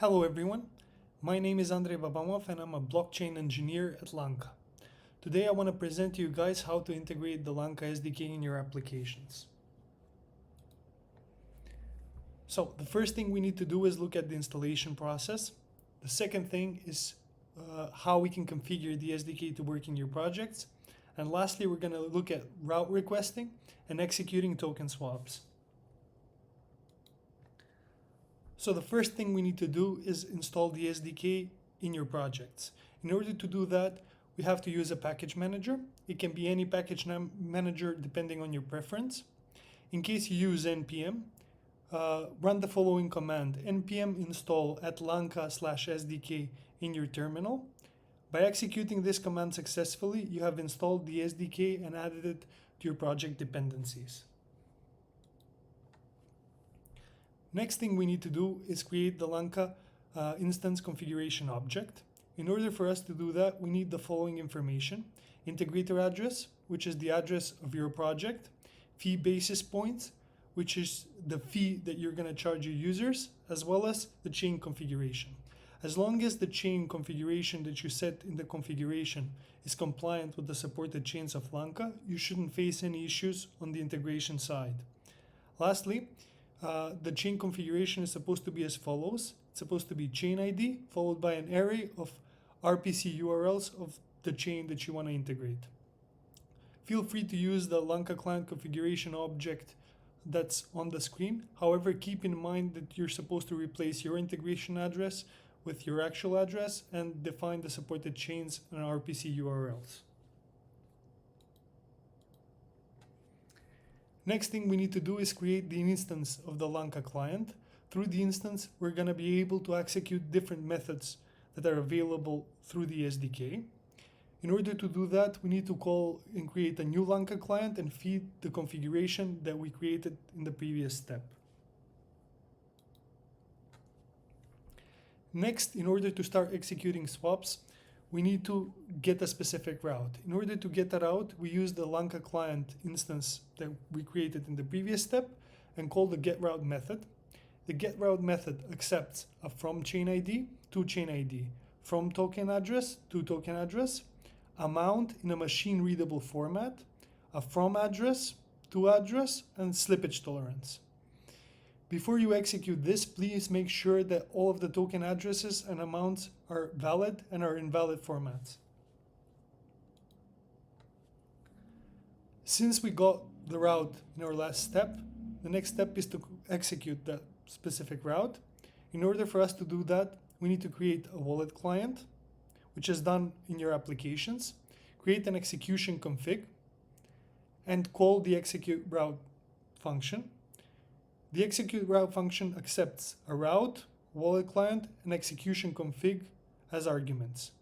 Hello everyone, my name is Andrei Babamov and I'm a blockchain engineer at Lanca. Today I want to present to you guys how to integrate the Lanca SDK in your applications. So the first thing we need to do is look at the installation process. The second thing is how we can configure the SDK to work in your projects. And lastly, we're going to look at route requesting and executing token swaps. So the first thing we need to do is install the SDK in your projects. In order to do that, we have to use a package manager. It can be any package manager depending on your preference. In case you use npm, run the following command: npm install @lanca/sdk in your terminal. By executing this command successfully, you have installed the SDK and added it to your project dependencies. Next thing we need to do is create the Lanca instance configuration object. In order for us to do that, we need the following information: integrator address, which is the address of your project; fee basis points, which is the fee that you're going to charge your users, as well as the chain configuration. As long as the chain configuration that you set in the configuration is compliant with the supported chains of Lanca, you shouldn't face any issues on the integration side. Lastly, the chain configuration is supposed to be as follows. It's supposed to be chain ID followed by an array of RPC URLs of the chain that you want to integrate. Feel free to use the Lanca client configuration object that's on the screen. However, keep in mind that you're supposed to replace your integration address with your actual address and define the supported chains and RPC URLs. Next thing we need to do is create the instance of the Lanca client. Through the instance, we're going to be able to execute different methods that are available through the SDK. In order to do that, we need to call and create a new Lanca client and feed the configuration that we created in the previous step. Next, in order to start executing swaps, we need to get a specific route. In order to get that out, we use the Lanca client instance that we created in the previous step and call the getRoute method. The getRoute method accepts a from chain ID to chain ID, from token address to token address, amount in a machine readable format, a from address to address, and slippage tolerance. Before you execute this, please make sure that all of the token addresses and amounts are valid and are in valid formats. Since we got the route in our last step, the next step is to execute that specific route. In order for us to do that, we need to create a wallet client, which is done in your applications, create an execution config, and call the execute route function. The execute route function accepts a route, wallet client, and execution config as arguments.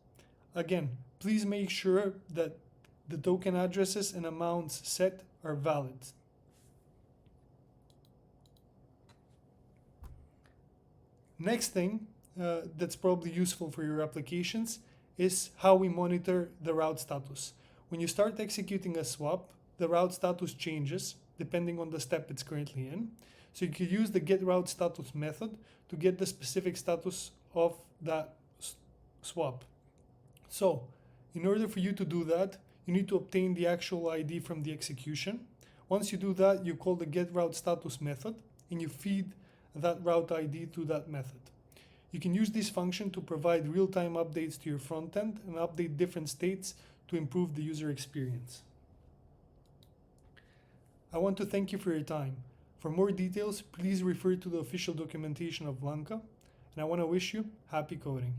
Again, please make sure that the token addresses and amounts set are valid. Next thing that's probably useful for your applications is how we monitor the route status. When you start executing a swap, the route status changes depending on the step it's currently in. So you could use the getRouteStatus method to get the specific status of that swap. So in order for you to do that, you need to obtain the actual ID from the execution. Once you do that, you call the getRouteStatus method and you feed that route ID to that method. You can use this function to provide real-time updates to your front end and update different states to improve the user experience. I want to thank you for your time. For more details, please refer to the official documentation of Lanca, and I want to wish you happy coding.